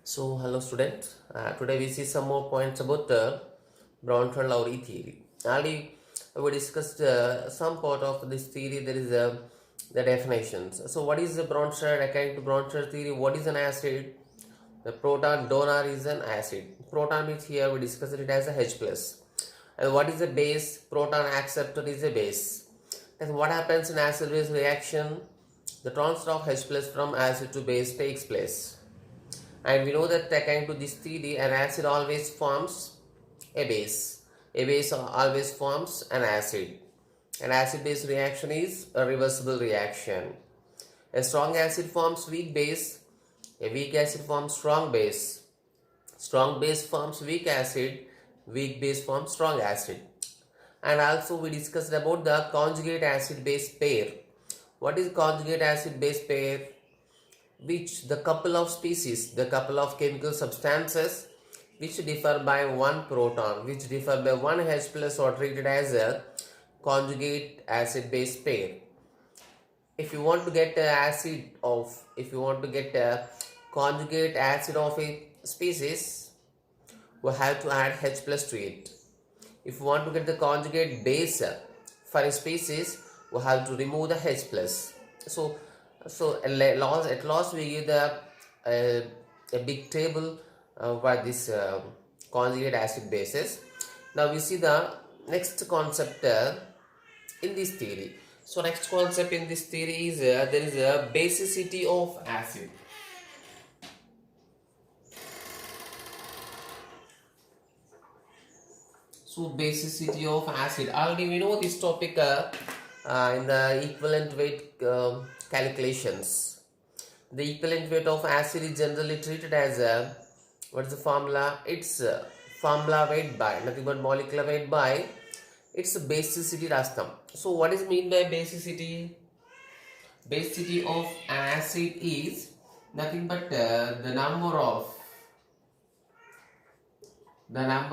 So, hello students. Today we see some more points about Brownson-Lowry theory. Already we discussed some part of this theory. There is the definitions. So, what is the Brownson? According to Brownson theory, what is an acid? The proton donor is an acid. Proton means here we discussed it as a H plus. And what is the base? Proton acceptor is a base. And what happens in acid-base reaction? The transfer of H plus from acid to base takes place. And we know that according to this theory, an acid always forms a base. A base always forms an acid. An acid-base reaction is a reversible reaction. A strong acid forms weak base. A weak acid forms strong base. Strong base forms weak acid. Weak base forms strong acid. And also we discussed about the conjugate acid-base pair. What is conjugate acid-base pair? Which the couple of species, the couple of chemical substances which differ by one proton, which differ by one H plus are treated as a conjugate acid-base pair. If you want to get if you want to get a conjugate acid of a species, we have to add H plus to it. If you want to get the conjugate base for a species, we have to remove the H plus. So at last we give a big table for this conjugate acid bases. Now we see the next concept in this theory. So next concept in this theory is there is a basicity of acid. So basicity of acid. Already we know this topic in the equivalent weight calculations. The equivalent weight of acid is generally treated as a, what is the formula? It's formula weight by, nothing but molecular weight by its basicity rastam. So what is mean by basicity? Basicity of an acid is nothing but the number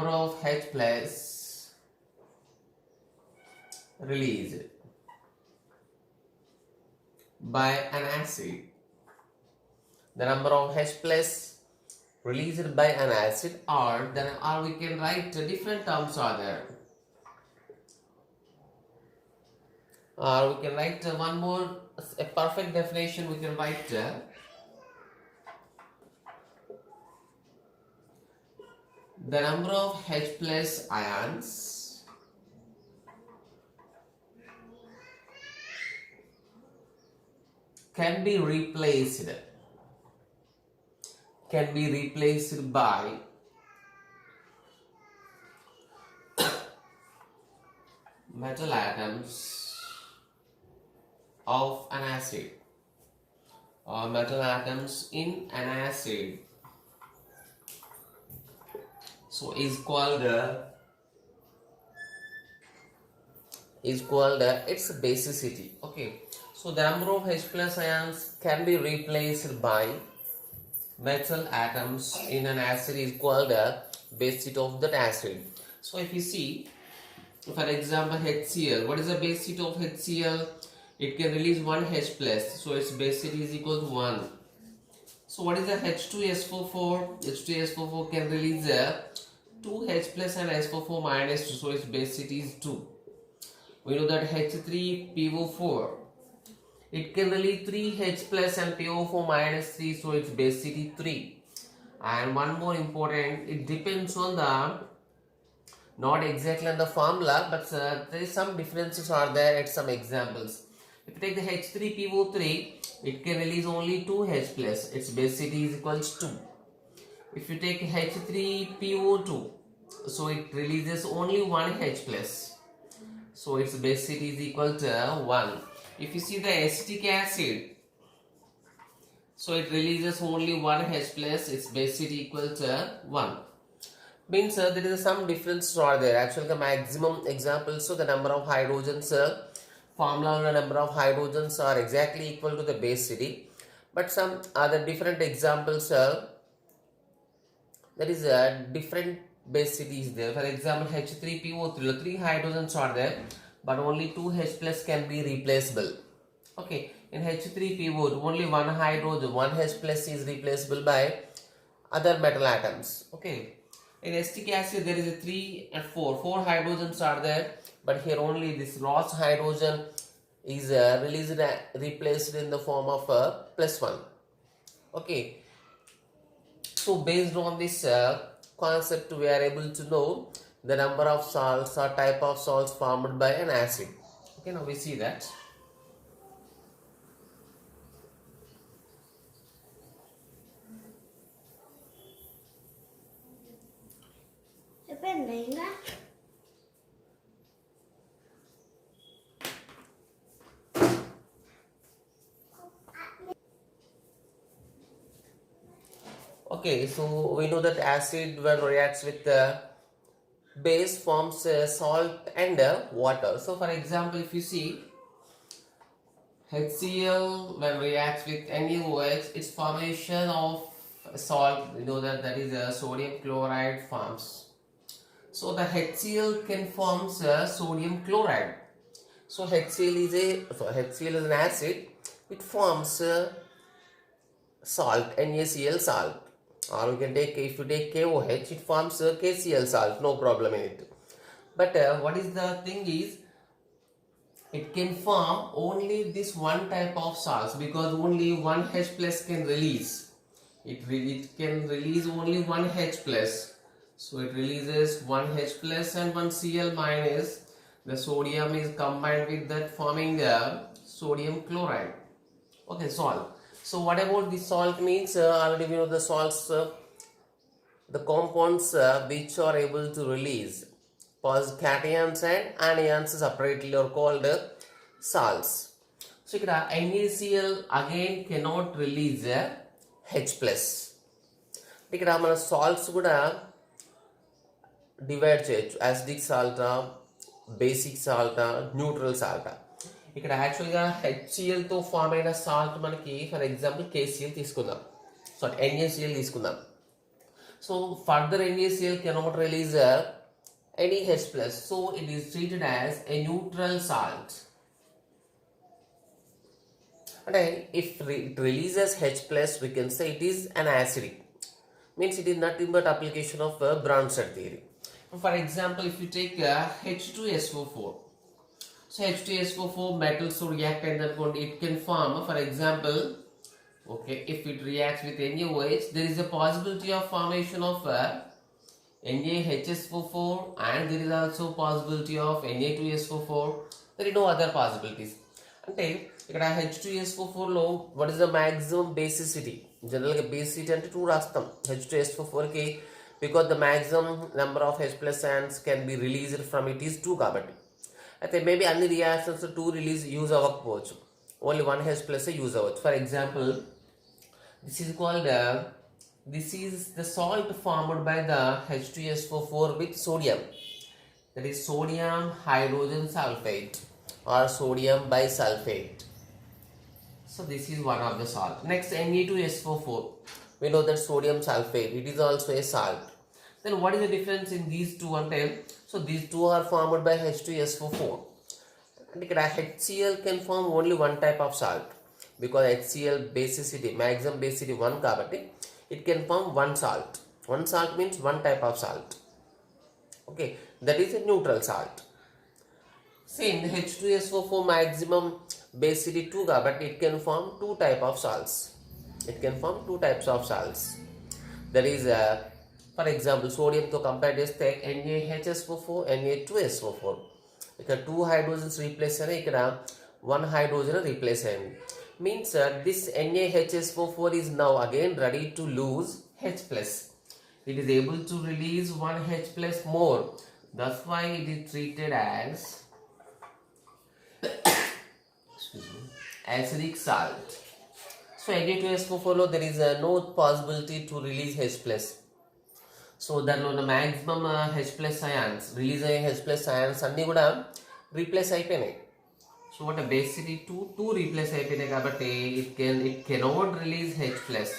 of H plus released by an acid. The number of H plus released by an acid, or we can write different terms are there. Or we can write one more, a perfect definition we can write the number of H plus ions can be replaced by metal atoms of an acid, or metal atoms in an acid. So is called its basicity. Okay, so the number of H plus ions can be replaced by metal atoms in an acid is called the basicity of that acid. So if you see, for example, HCl, what is the basicity of HCl? It can release one H plus, so its basicity is equal to 1. So what is the H2SO4? H2SO4 can release 2 H plus and SO4 minus 2, so its basicity is 2. We know that H3PO4, it can release 3 H plus and PO4 minus 3, so its basicity 3. And one more important, it depends on the, not exactly on the formula, but there is some differences are there at some examples. If you take the H3PO3, it can release only 2 H plus, its basicity is equals to 2. If you take H3PO2, so it releases only 1 H plus, so its basicity is equal to 1. If you see the acetic acid, so it releases only 1 H plus, its basicity equal to 1. Means there is some difference are there. Actually the maximum examples, so the number of hydrogens, formula on the number of hydrogens are exactly equal to the basicity, but some other different examples there is a different basicity is there. For example, H3PO3, 3 hydrogens are there, but only 2 H plus can be replaceable. Okay, in H3PO only one hydrogen, one H plus is replaceable by other metal atoms. Okay, in acetic acid there is a 3 and 4. 4 hydrogens are there, but here only this lost hydrogen is released replaced in the form of a +1. Okay, so based on this concept we are able to know the number of salts or type of salts formed by an acid. Okay, now we see that. Okay, so we know that acid when reacts with base forms salt and water. So for example, if you see HCl when reacts with NaOH, its formation of salt, we know that that is sodium chloride forms. So the HCl can form sodium chloride. So HCl is an acid. It forms salt, NaCl salt. Or we can take, if you take KOH, it forms KCl salt, no problem in it. But what is the thing is, it can form only this one type of salts because only one H plus can release. It can release only one H plus. So it releases one H plus and one Cl minus. The sodium is combined with that forming sodium chloride. Okay, salt. So what about the salt means? Already we know the salts, the compounds which are able to release cations and anions separately are called salts. So here NaCl again cannot release H plus. Here మన salts కూడా divide చేయొచ్చు, acidic సాల్టా, basic సాల్టా, neutral సాల్టా. ఇక్కడ యాక్చువల్గా హెచ్సిఎల్తో form అయిన salt మనకి for example KCl తీసుకుందాం, sorry NaCl తీసుకుందాం. So further NaCl cannot release any H plus, so it is treated as a neutral salt. And if it releases H plus, we can say it is an acidic. Means it is nothing but application of Bronsted theory. For example, if you take H2SO4, so H2SO4 metals react and then it can form, for example, okay, if it reacts with NaOH, there is a possibility of formation of NaHSO4 and there is also possibility of Na2SO4. There is no other possibilities. అంటే ఇక్కడ H2SO4 లో what is the maximum basicity? జనరల్గా basicity అంటే 2 రాస్తాం H2SO4 కి, because the maximum number of H plus ions can be released from it is 2 కాబట్టి. అయితే maybe అన్ని రియాక్షన్స్ 2 రిలీజ్ యూజ్ అవ్వకపోవచ్చు, ఓన్లీ 1 H plus యూజ్ అవ్వచ్చు. For example this is called this is the salt formed by the H2SO4 with sodium, that is sodium hydrogen sulfate or sodium bisulfate. So this is one of the salt. Next, Na2SO4, we know that sodium sulfate, it is also a salt. Then what is the difference in these two? So these two are formed by H2SO4 and HCl can form only one type of salt because HCl basicity, maximum basicity 1 kabatti it can form one salt. One salt means one type of salt. Okay, that is a neutral salt. Same H2SO4 maximum basicity 2 but it can form 2 type of salts. It can form 2 types of salts. That is for example sodium to compare cheste NaHSO4, Na2SO4. ఇక్కడ 2 hydrogens replace అయ్యాయి, ఇక్కడ 1 hydrogen replace అయ్యింది. Means this NaHSO4 is now again ready to lose H plus. It is able to release 1 H plus more. That's why it is treated as acidic salt. So Na2SO4 lo there is no possibility to release H plus. So దానిలో ఉన్న maximum H plus ions release అయ్యే H plus ions అన్నీ కూడా replace అయిపోయినాయి. So అంటే basicity 2 replace అయిపోయినాయి కాబట్టి it cannot release H plus.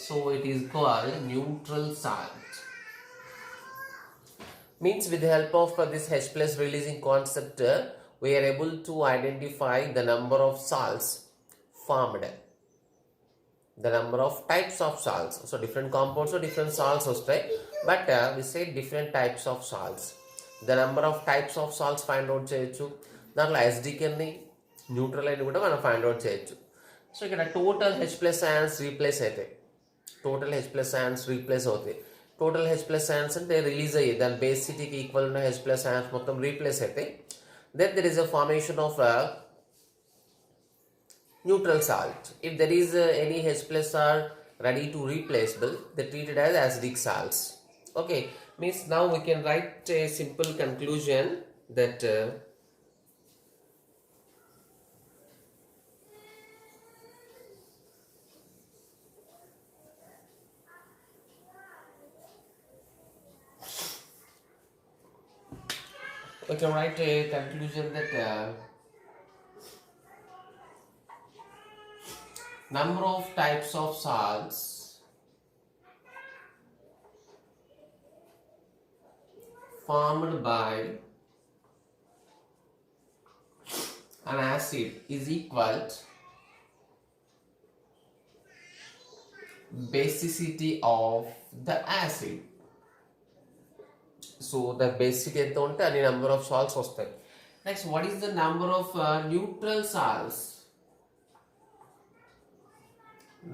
So it is called neutral salt. Means with the help of this H plus releasing concept we are able to identify the number of salts formed. the number of types of salts. So different compounds or different salts వస్తాయి, but we say different types of salts. The number of types of salts find out చేయొచ్చు, దాంట్లో acidic అని neutral అని కూడా మనం find out చేయొచ్చు. So ఇక్కడ total H plus ions replace అవుతాయి, total H plus ions replace అవుతాయి. టోటల్ హెచ్ ప్లస్ అయాన్స్ అంటే రిలీజ్ అయ్యి దాని బేసిటీకి ఈక్వల్ ఉన్న హెచ్ ప్లస్ అయాన్స్ మొత్తం రీప్లేస్ అవుతాయి. Then there is a formation of neutral salt. If there is any H plus are ready to replaceable, they treated as acidic salts. Okay, means now we can write a simple conclusion that we can write a conclusion that number of types of salts formed by an acid is equal to basicity of the acid. So the basicity ఎంత ఉంటే అన్ని number of salts వస్తాయి. Next, what is the number of neutral salts?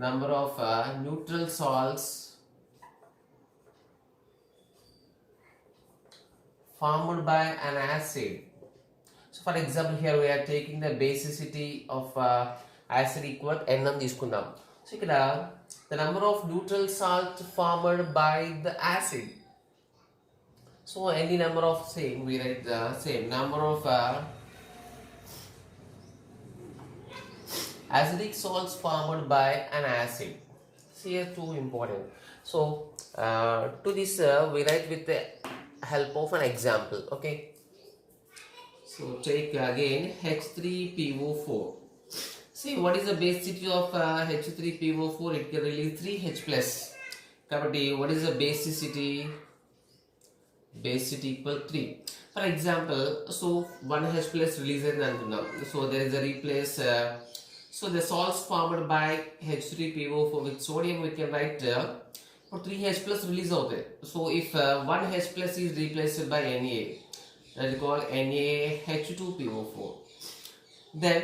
Number of neutral salts formed by an acid. So for example, here we are taking the basicity of acid equal n అని తీసుకుందాం. So ఇక్కడ the number of neutral salt formed by the acid. So any number of same, we write the same number of acidic salts formed by an acid. See here too important. So to this we write with the help of an example. Okay, so take again H3PO4. See what is the basicity of H3PO4? It can release 3H plus. Kabatti what is the basicity? Basicity equal 3. For example, so 1H plus releases antunnam. So there is a replace. So the salts formed by H3PO4 with sodium, we can write for 3H plus release out there. So if 1H plus is replaced by Na, that is called NaH2PO4. Then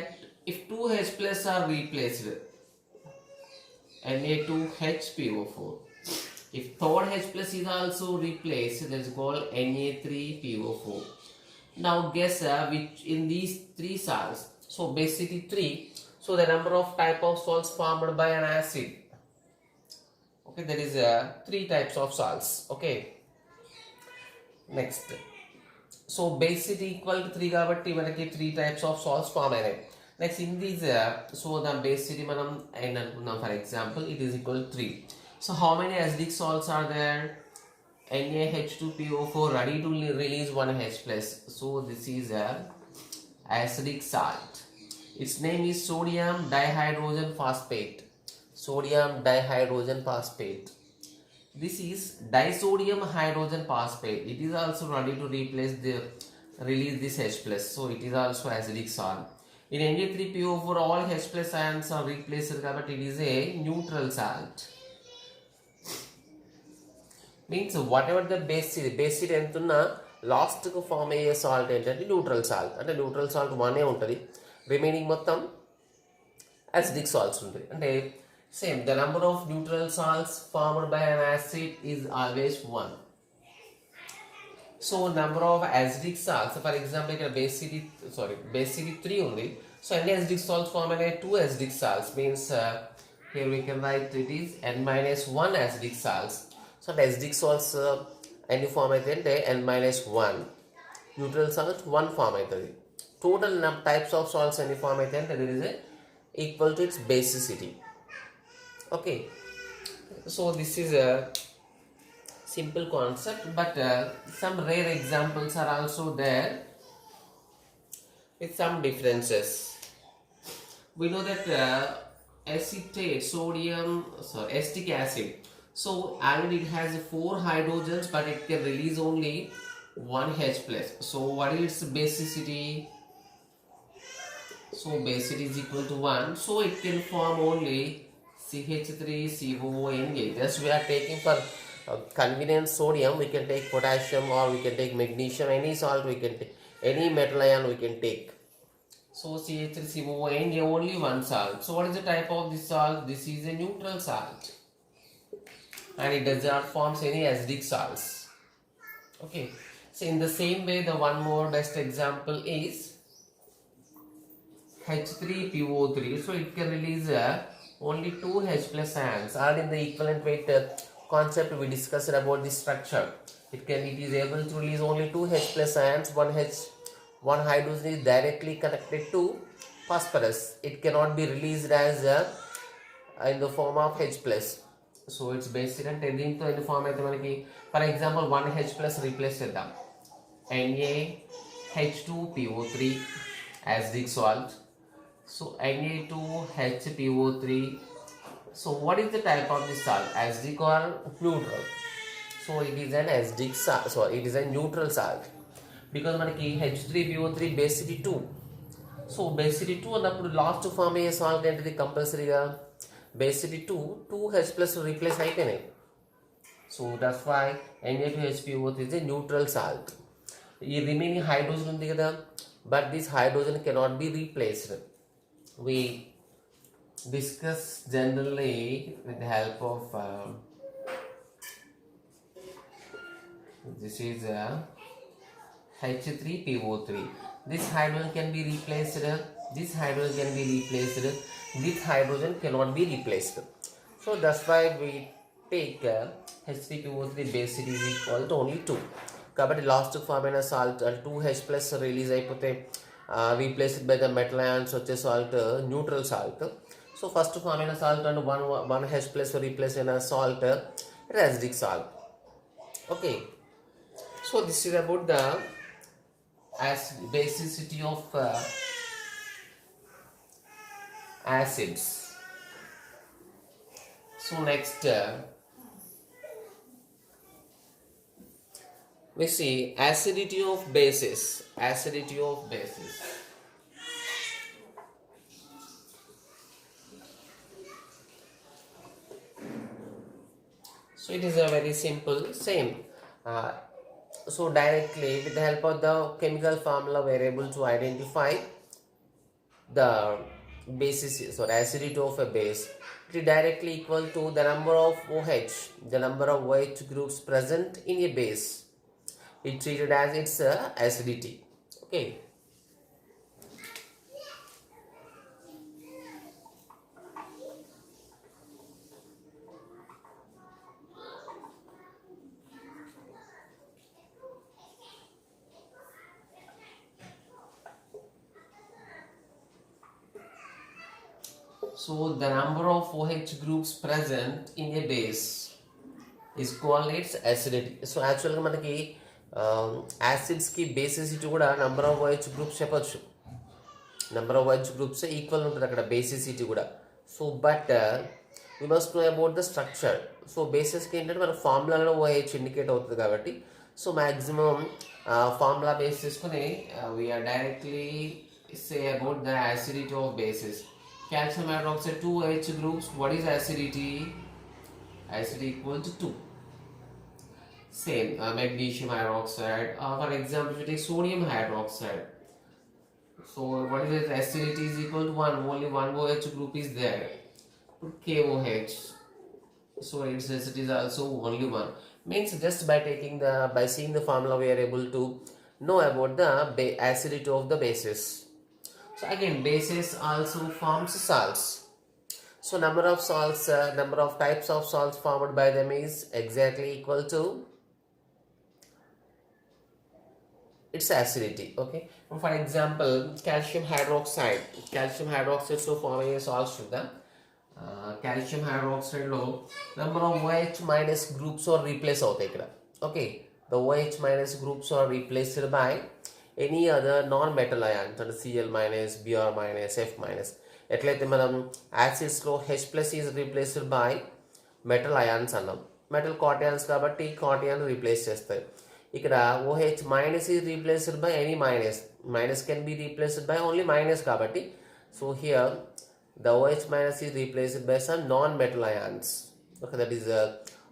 if 2H plus are replaced, Na2HPO4. If third H plus is also replaced, that is called Na3PO4. Now guess which in these three salts. So basically 3. So the number of type of salts formed by an acid. Okay, there is 3 types of salts. Okay. Next. So basicity equal to 3 kabatti manaki 3 types of salts form ayinayi. Next in these so the basicity manam n anukunnam, for example it is equal to 3. So how many acidic salts are there? NaH2PO4 ready to release 1H plus. So this is a acidic salt. Its name is sodium dihydrogen phosphate. Sodium dihydrogen phosphate. This is disodium hydrogen phosphate. It is also ready to release this H plus. So it is also acidic salt. In Na3PO4 all H plus ions are replaced, but it is a neutral salt. Means whatever the base ఎంత ఉన్నా last కు form అయ్యే salt ఏంటంటే neutral salt. అంటే neutral salt 1 ఉంటుంది, remaining మొత్తం acidic salts ఉంటాయి. అంటే same the number of neutral salts formed by an acid is always 1. So number of acidic salts, for example ఇక్కడ basicity 3 ఉంది. సో ఎన్ని acidic salts ఫార్మ్ అయినాయి? 2 acidic salts. Means here we can write it is n-1 acidic salts. So acidic salts ఎన్ని form అయితే అంటే n-1, neutral salt 1 form అవుతుంది. Total types of salts ఎన్ని form అయితే అంటే that is equal to it's basicity. Okay, so this is a simple concept, but some rare examples are also there with some differences. We know that acetic acid. So already it has 4 hydrogens, but it can release only 1 H plus. So what is its basicity? So basicity is equal to 1. So it can form only CH3COONA. Just we are taking for convenience sodium, we can take potassium or we can take magnesium, any salt we can take, any metal ion we can take. So CH3COONA, only one salt. So what is the type of this salt? This is a neutral salt and it does not form any acidic salts. Okay. So in the same way, the one more best example is H3PO3. So it can release only 2 H plus ions. And in the equivalent weight concept, we discussed about this structure. It is able to release only 2 H plus ions. One hydrogen is directly connected to phosphorus. It cannot be released as in the form of H plus. So it's based on in the form of, for example, 1 H plus replace them. NaH2PO3 acidic salt. So Na2HPO3. So what is the type of this salt? Acidic or neutral? So it is an acidic salt. Sorry, it is a neutral salt. Because manaki H3PO3 basicity 2. So basicity 2 and last form a salt into the compulsory basicity 2 H plus replace అయిపోయినాయి. So that's why Na2HPO3 is a neutral salt. The remaining hydrogen ఉంది కదా, but this hydrogen cannot be replaced. We discuss generally with the help of this is H3PO3. This hydrogen can be replaced. This hydrogen can be replaced. This hydrogen cannot be replaced. So that's why we take H3PO3 basic is equal to only 2. కాబట్టి last form అయిన salt 2H plus release అయిపోతే replaced by the metal ions వచ్చే salt neutral salt. So first form అయిన salt and 1H plus replace అయిన salt acidic salt. Okay, so this is about the basicity of acids. So next we see acidity of bases. Acidity of bases. So it is a very simple same. So directly with the help of the chemical formula we are able to identify the basis or acidity of a base. It is directly equal to the number of OH, the number of OH groups present in a base. It treated as its acidity. Okay. So the number of OH groups present in a base is called its acidity. So actually మనకి acids కి basicity కూడా number of OH groups చెప్పొచ్చు. Number of OH groups equal ఉంటుంది అక్కడ basicity కూడా. So but we must know about the structure. So బేసిస్కి ఏంటంటే మన ఫార్ములాలో OH ఇండికేట్ అవుతుంది కాబట్టి సో మ్యాక్సిమం ఫార్ములా బేస్ చేసుకుని we are directly say about the acidity of bases. Calcium hydroxide 2 OH groups. What is acidity? Acidity equal to 2. Same magnesium hydroxide. For example, if you take sodium hydroxide, so what is its acidity is equal to 1. Only one OH group is there. Put KOH. So its acidity is also only 1. Means just by seeing the formula we are able to know about the acidity of the bases. So again, bases also forms salts. So number of salts, number of types of salts formed by them is exactly equal to its acidity. Okay. For example, calcium hydroxide. Calcium hydroxide so forming a salt sugar. Calcium hydroxide lo number of OH minus groups are replaced out there. Okay. The OH minus groups are replaced by any other non-metal ions అంటే Cl minus, Br minus, F minus. ఎట్లయితే మనం యాసిడ్స్లో H plus is replaced by metal ions అన్నాం. Metal కాటయాన్స్ కాబట్టి కాటయాన్ replace చేస్తాయి. ఇక్కడ OH minus is replaced by any minus. Minus can be replaced by only minus కాబట్టి so here the OH minus is replaced by some non-metal ions. Okay, that is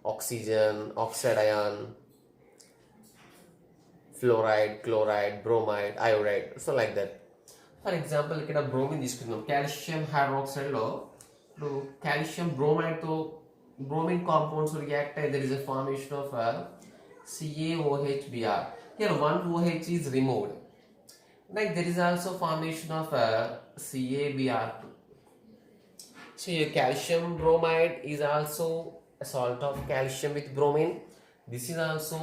oxygen, oxide ion, fluoride, chloride, bromide, iodide. So like that. For example, ఇక్కడ bromine తీసుకుందాం. Calcium hydroxide లో ఇప్పుడు calcium bromide తో bromine compounds react and there is a formation of CaOHBr. Here one OH is removed. Like there is also formation of CaBr2. So your calcium bromide is also a salt of calcium with bromine. This is also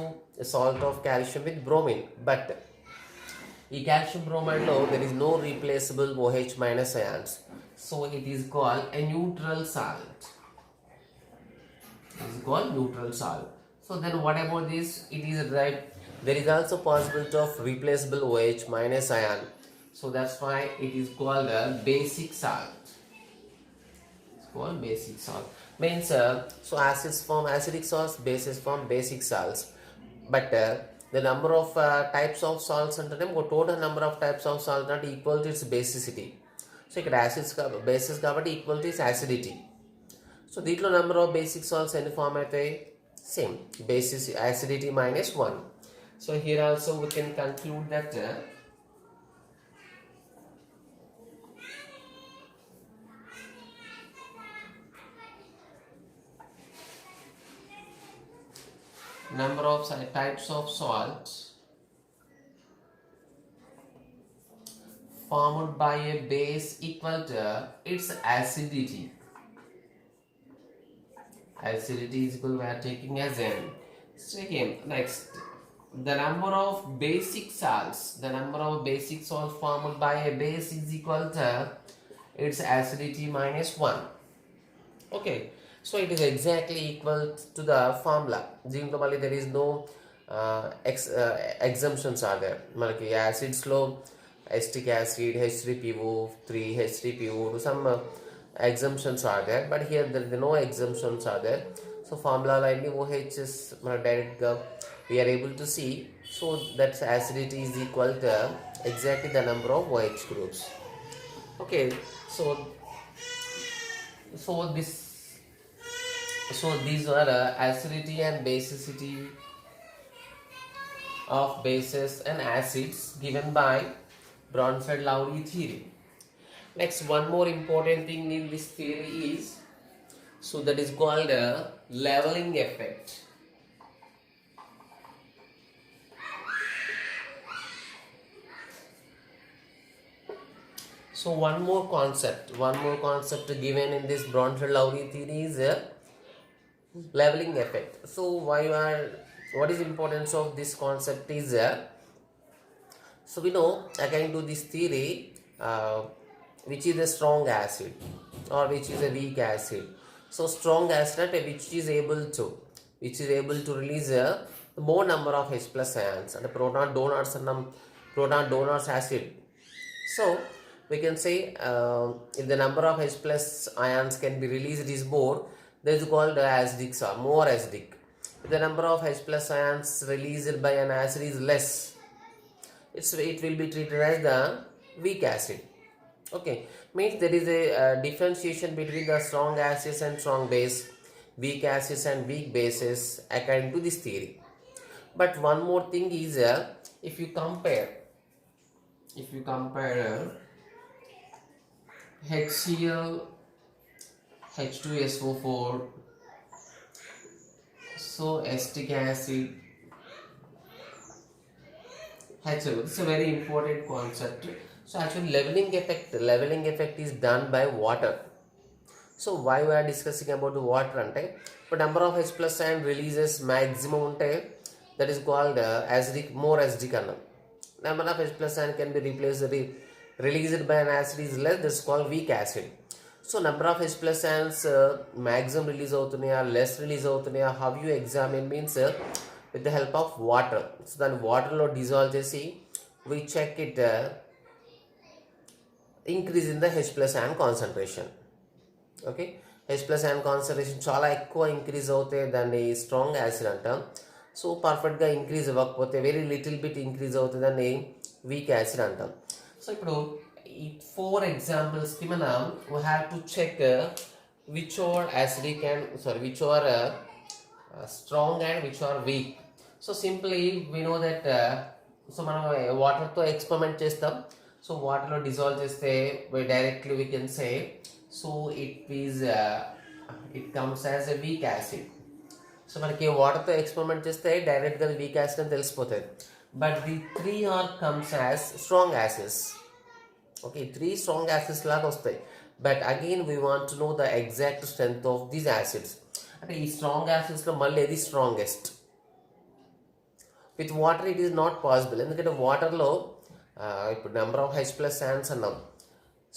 a salt of calcium with bromine. But in calcium bromide low, there is no replaceable OH minus ions. So it is called a neutral salt. It is called neutral salt. So then what about this? It is right. There is also possibility of replaceable OH minus ion. So that's why it is called a basic salt. It's called basic salt. Means so acids form acidic salts, bases form basic salts. But the number of types of salts under them, total number of types of salt not equal to its basicity. So ఇక్కడ acids bases కాబట్టి equal to its acidity. So దీంట్లో number of basic salts any form అవుతాయి same, basis acidity minus 1. So here also we can conclude that number of types of salts formed by a base equal to its acidity. Acidity is equal, we are taking as n. Second, next, the number of basic salts formed by a base is equal to its acidity minus 1. Okay, so it is exactly equal to the formula. There is no exemptions are there. Acids low acetic acid, H3PO3, H3PO2, some exemptions are there, but here there are no exemptions are there. So formula line OH is direct we are able to see. So that acidity is equal to exactly the number of OH groups. Okay, so these are acidity and basicity of bases and acids given by Bronsted-Lowry theory. Next, one more important thing in this theory is, so that is called a leveling effect. So one more concept given in this Bronsted-Lowry theory is a leveling effect. So what is importance of this concept is so we know according to this theory which is a strong acid or which is a weak acid. So strong acid which is able to release more number of H plus ions and proton donors acid. So we can say if the number of H plus ions can be released is more, that is called acidic salt, more acidic. If the number of H plus ions released by an acid is less, it will be treated as the weak acid. Okay, means there is a differentiation between the strong acids and strong base, weak acids and weak bases according to this theory. But one more thing is if you compare HCl, H2SO4, so acetic acid, HCl. This is a very important concept. So actually leveling effect is done by water. So why we are discussing about the water ante, but number of H plus ion releases maximum unte, that is called acidic, more acidic anna. Number of H plus ion can be released by an acid is less, that is called weak acid. So number of H plus ions maximum release avutunnaya, less release avutunnaya, how you examine means with the help of water. So then water lo dissolve chesi we check it increase in the H plus ion concentration. Okay, H plus ion concentration చాలా ఎక్కువ increase అవుతే దాన్ని strong acid అంటాం. So పర్ఫెక్ట్గా increase అవ్వకపోతే very little bit increase అవుతుంది దాన్ని weak acid అంటాం. సో ఇప్పుడు ఈ 4 examples కి మనం we have to check which are acidic and which are strong and which are weak. So simply we know that so మనం వాటర్తో ఎక్స్పెరిమెంట్ చేస్తాం. సో వాటర్లో డిజాల్వ్ చేస్తే directly we can say so it comes as a weak acid. So మనకి వాటర్తో experiment చేస్తే డైరెక్ట్గా weak acid అని తెలిసిపోతుంది. But the 3 are comes as strong acids. Okay, 3 strong acids లాగా వస్తాయి. But again we want to know the exact strength of these acids. అంటే ఈ స్ట్రాంగ్ యాసిడ్స్లో మళ్ళీ ఏది strongest. With water it is not possible. ఎందుకంటే వాటర్లో ఇప్పుడు నెంబర్ ఆఫ్ H+ ions అన్నాం.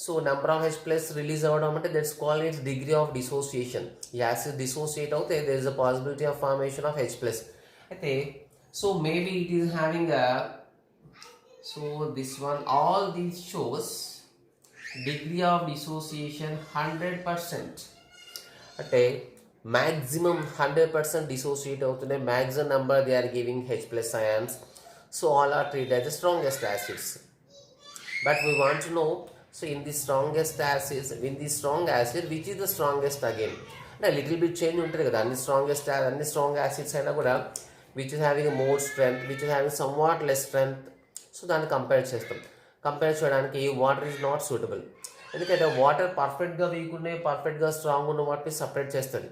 So number of H+ release అవ్వడం అంటే that's called its degree of dissociation. ఈ యాసిడ్ డిసోసియేట్ అవుతే there is a possibility of formation of H+. అయితే so maybe it is having so this one all these shows degree of dissociation 100%. అంటే maximum 100% dissociate అవుతున్నాయి. maximum number they are giving H+ ions. So all are treated as the strongest acids. But we want to know, so in the strongest acids, in the strong acid, which is the strongest again? A little bit change ఉంటుంది కదా, అన్ని strong acids అయినా కూడా which is having more strength, which is having somewhat less strength. So దాన్ని compare చేస్తాం. Compare చేయడానికి water is not suitable. ఎందుకంటే water పర్ఫెక్ట్గా వీక్ ఉన్నాయి, పర్ఫెక్ట్గా స్ట్రాంగ్ ఉన్న వాటిని సపరేట్ చేస్తుంది.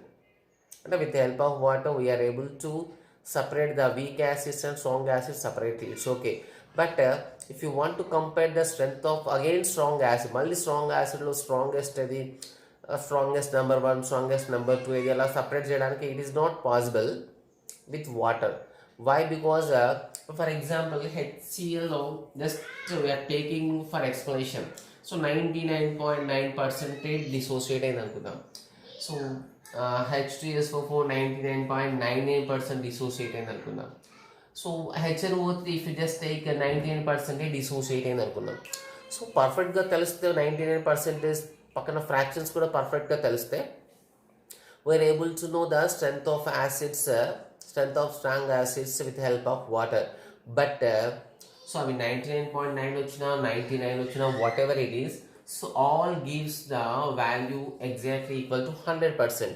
అంటే with the help of water we are able to separate the weak acids and strong acids separately. It's okay. But if you want to compare the strength of again strong acid, మళ్ళీ strong acid లో strongest అది strongest number 1, strongest number 2 ఇది అలా separate చేయడానికి it is not possible with water. Why? Because for example HCl లో just we are taking for explanation. So 99.9% dissociate అయింది అనుకుందాం. So H2SO4 99.99% dissociate అయింది అనుకుందాం. So HNO3 if you just take 99% dissociate అయింది అనుకుందాం. సో పర్ఫెక్ట్గా తెలిస్తే 99% పక్కన ఫ్రాక్షన్స్ కూడా పర్ఫెక్ట్గా తెలిస్తే we're able to know the strength of acids, strength of strong acids with the help of water. But so అవి 99.9 వచ్చినా 99 వచ్చినా whatever it is, so all gives the value exactly equal to 100%.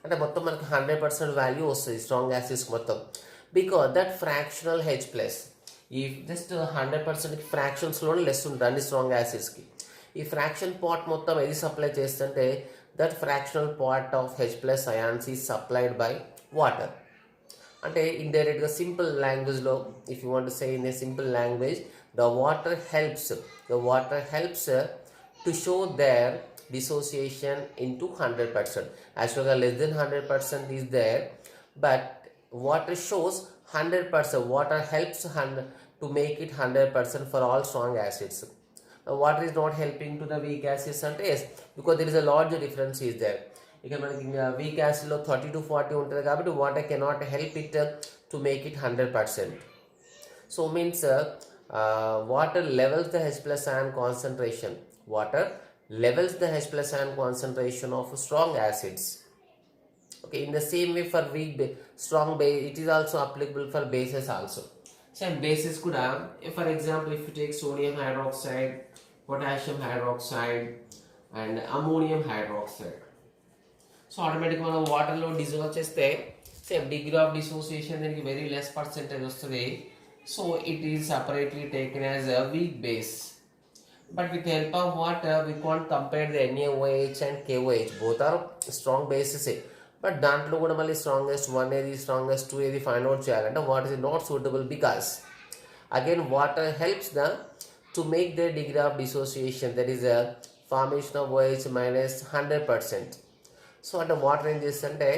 అంటే మొత్తం మనకి 100% value వస్తుంది strong acids మొత్తం. Because that fractional H+, ఈ just 100% ఫ్రాక్షన్స్లోనే less ఉంటుంది అన్ని స్ట్రాంగ్ యాసిడ్స్కి. ఈ ఫ్రాక్షన్ పార్ట్ మొత్తం ఏది సప్లై చేస్తుంటే that fractional part of H+ ions is supplied by water. అంటే ఇండైరెక్ట్గా సింపుల్ లాంగ్వేజ్లో if you want to say in a simple language, the water helps to show their dissociation into 100%. Actually less than 100% is there, but water shows 100%. Water helps to make it 100% for all strong acids. Water is not helping to the weak acids and yes, because there is a large difference is there. Ikan manaki weak acid lo 30 to 40 untadi kabatti water cannot help it to make it 100%. So means water levels the H+ ion concentration. Water levels the H+ ion concentration of strong acids. Okay, in the same way for weak strong base it is also applicable for bases also. Same bases kuda, for example if you take sodium hydroxide, potassium hydroxide and ammonium hydroxide, so automatically మనం water లో dissolve చేస్తే same degree of dissociation దీనికి very less percentage వస్తుంది. So it is separately taken as a weak base. But with the help of water, we can't compare the NaOH and KOH. Both are strong bases. But దాంట్లో కూడా మళ్ళీ strongest 1 ఏది, strongest 2 ఏది find out చేయాలంటే what is not suitable because again water helps to make the degree of dissociation, that is a formation of OH minus 100%. So అంటే water ఏం చేస్తుంటే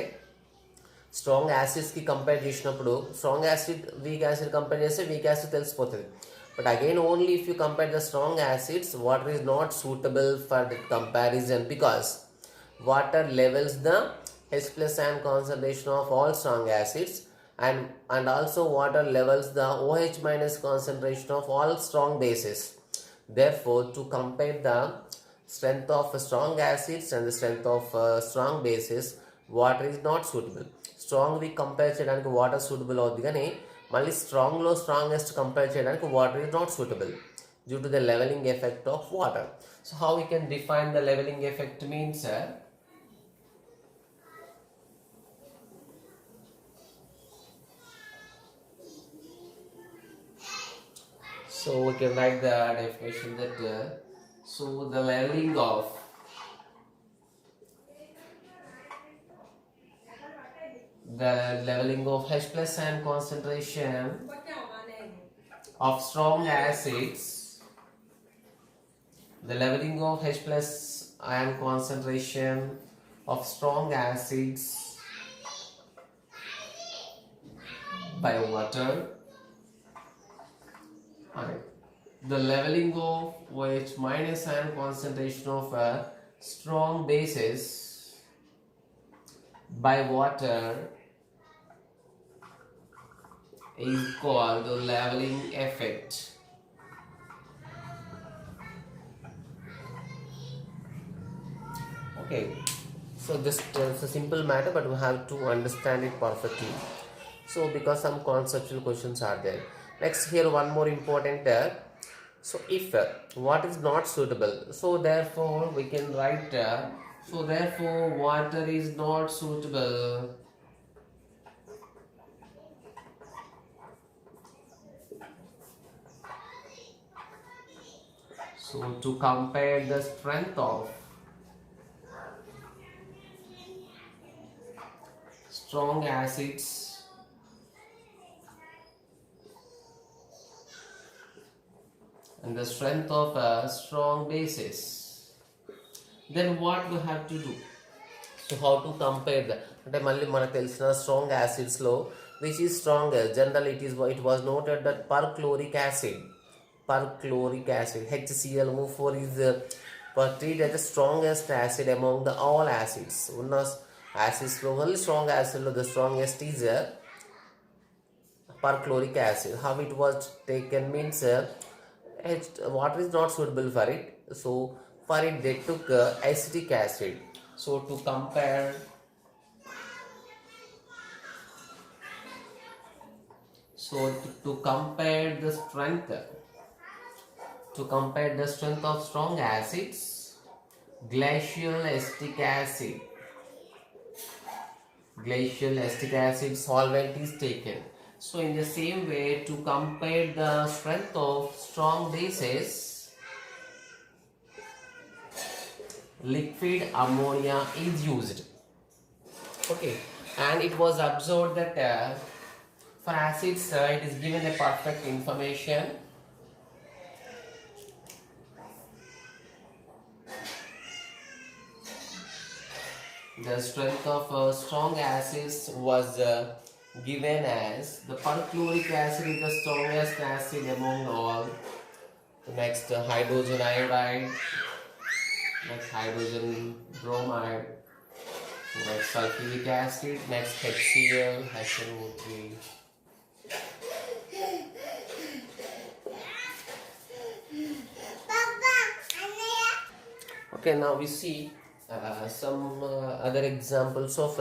strong యాసిడ్స్కి compare చేసినప్పుడు strong acid weak acid compare చేస్తే weak acid తెలిసిపోతుంది. But again only if you compare the strong acids, water is not suitable for the comparison because water levels the H+ ion concentration of all strong acids and also water levels the OH minus concentration of all strong bases. Therefore, to compare the strength of strong acids and the strength of strong bases, water is not suitable. Strong we compare చేయడానికి water suitable అవుతుంది కానీ మళ్ళీ స్ట్రాంగ్లో strongest compare చేయడానికి water is not suitable. due to the leveling effect of water. So how we can define the leveling effect means so we can write the definition that so the leveling of H plus ion concentration of strong acids, the leveling of H plus ion concentration of strong acids by water, and the leveling of H minus ion concentration of strong bases by water is called the leveling effect. Okay, so this is a simple matter, but we have to understand it perfectly. So because some conceptual questions are there. Next, here one more important so if what is not suitable, so therefore we can write so therefore water is not suitable. So to compare the strength of strong acids and the strength of strong bases, then what we have to do? So how to compare the అంటే మళ్ళీ మనకు తెలిసిన strong acids లో which is stronger? Generally it was noted that perchloric acid HClO4 is treated as the strongest acid among the all acids. ఉన్న acids లో only strong acid లో the strongest is perchloric acid. How it was taken means water is not suitable for it, so for it they took acetic acid. So to compare the strength of strong acids, glacial acetic acid solvent is taken. So in the same way, to compare the strength of strong bases, liquid ammonia is used. Okay, and it was observed that for acids it is given a perfect information. The strength of strong acids was given as the perchloric acid is the strongest acid among all. Next hydrogen iodide, next hydrogen bromide, next sulfuric acid, next HCl, HNO3. Okay, now we see some other examples of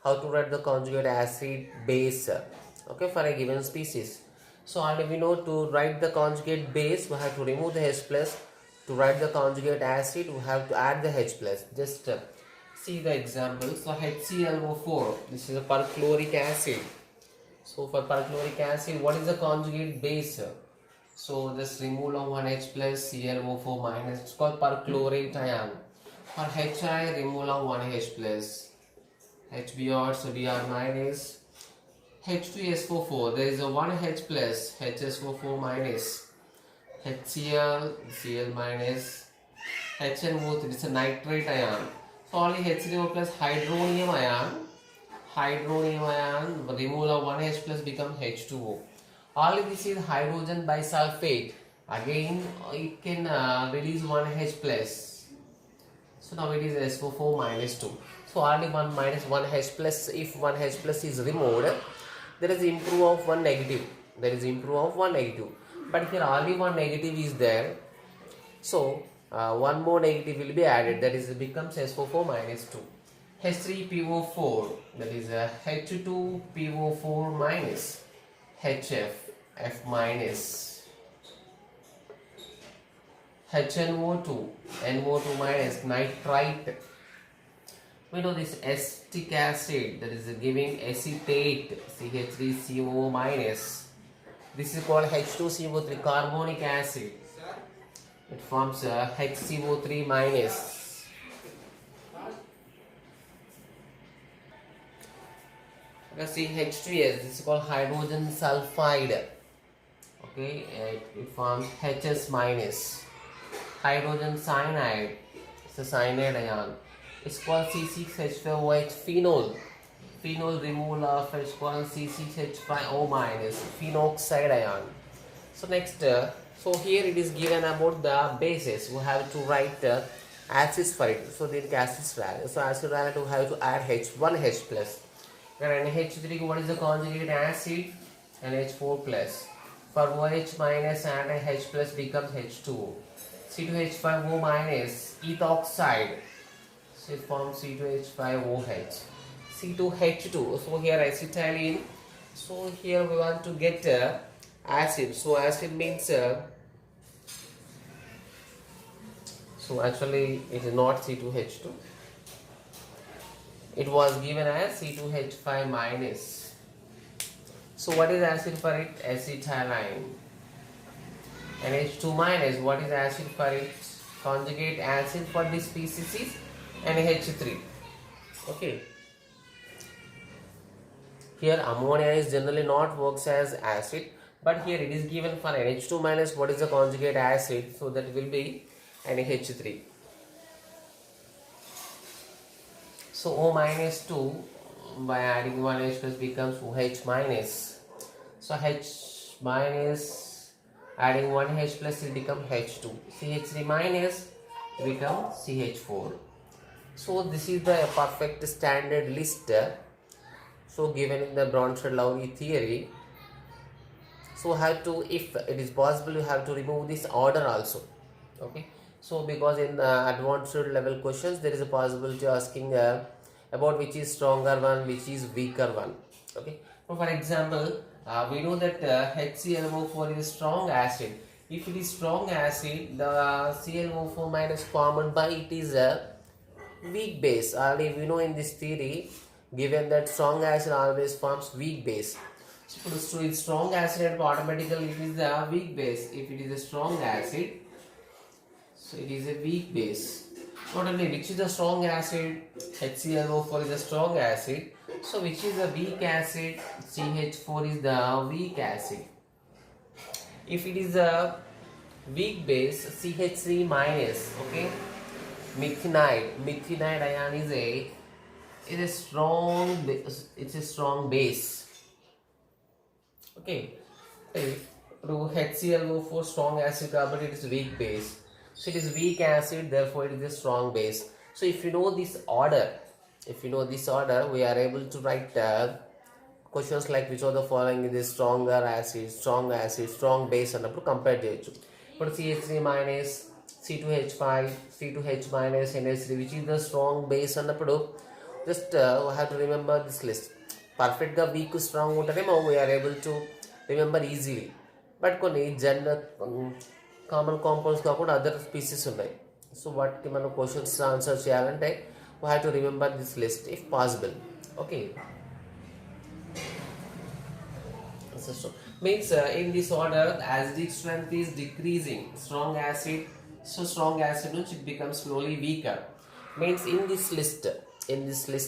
how to write the conjugate acid base okay for a given species. So already we know to write the conjugate base we have to remove the H plus. To write the conjugate acid we have to add the H plus. Just see the example. So HClO4, this is a perchloric acid. So for perchloric acid, what is the conjugate base? So this removal of one H plus, ClO4 minus, it's called perchlorate ion. For HI, removal of one H plus, HBr, so Br minus, H2SO4, there is a one H plus, HSO4 minus, HCl, Cl minus, HNO3, it's a nitrate ion. So only H3O plus hydronium ion, removal of one H plus become H2O. Only this is hydrogen bisulfate. Again, it can release one H plus. So now it is SO4 minus 2. So only 1 minus 1 H plus. If 1 H plus is removed, there is improve of one negative. But here only one negative is there. So one more negative will be added. That is becomes SO4 minus 2. H3PO4. That is H2PO4 minus HF. F minus. HNO2, NO2 minus nitrite. We know this acetic acid that is giving acetate CH3CO minus. This is called H2CO3 carbonic acid. It forms HCO3 minus. Let's see H2S. This is called hydrogen sulfide. Okay, it forms HS minus. Hydrogen cyanide. It's a cyanide ion. It's called C6H5OH phenol. Phenol removal of it's called C6H5O minus. Phenoxide ion. So next, so here it is given about the bases. We have to write acids for it. So then acid value. So acid value we have to add H1H plus. And NH3, what is the conjugate acid? NH4 plus. For OH minus and H plus becomes H2. C2H5O minus ethoxide. So it forms C2H5OH. C2H2. So here acetylene. So here we want to get acid. So acid means so actually it is not C2H2. It was given as C2H5 minus. So what is acid for it? Acetylene. And H2 minus, what is acid for it? Conjugate acid for this species is NH3. Okay. Here ammonia is generally not works as acid, but here it is given for NH2 minus, what is the conjugate acid? So that will be NH3. So O minus 2 by adding 1 H plus becomes OH minus. So H minus adding 1 H plus will become H2. CH3 minus become CH4. So this is the perfect standard list. So given in the Bronsted-Lowry theory. So have to, if it is possible, you have to remove this order also. Okay. So because in the advanced level questions there is a possibility asking about which is stronger one, which is weaker one. Okay. So for example, we know that HClO4 is a strong acid. If it is strong acid, the ClO4 minus formed by it is a weak base. Already we know in this theory, given that strong acid always forms weak base. So it's strong acid and automatically it is a weak base. If it is a strong acid, so it is a weak base. Not only which is the strong acid, HClO4 is a strong acid. So which is a weak acid, CH4 is the weak acid. If it is a weak base, CH3 minus, okay, methenide ion is a strong base. It's a strong base. Okay, HClO4 strong acid carbon, it is weak base. So it is weak acid, therefore it is a strong base. So if you know this order, we are able to write questions like which of the following is the stronger acid, strong base and compare to but CH3 minus, C2H5, C2H minus, NH3, which is the strong base and just we have to remember this list. Perfect ga weak strong untademo we are able to remember easily. But konni general common compounds kaakunda other species unnai. So what మనం questions answer చేయాలంటే we have to remember this list if possible. Okay. So means in this order the acidic strength is decreasing. Strong acid, so strong acid which it becomes slowly weaker. Means in this list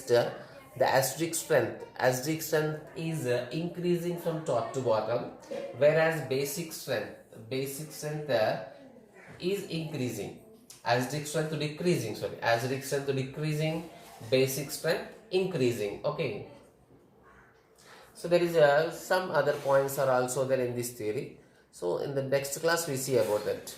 the acidic strength is increasing from top to bottom, whereas basic strength is increasing. Acidic strength to decreasing, basic strength increasing. Okay. So there is some other points are also there in this theory. So in the next class we see about that.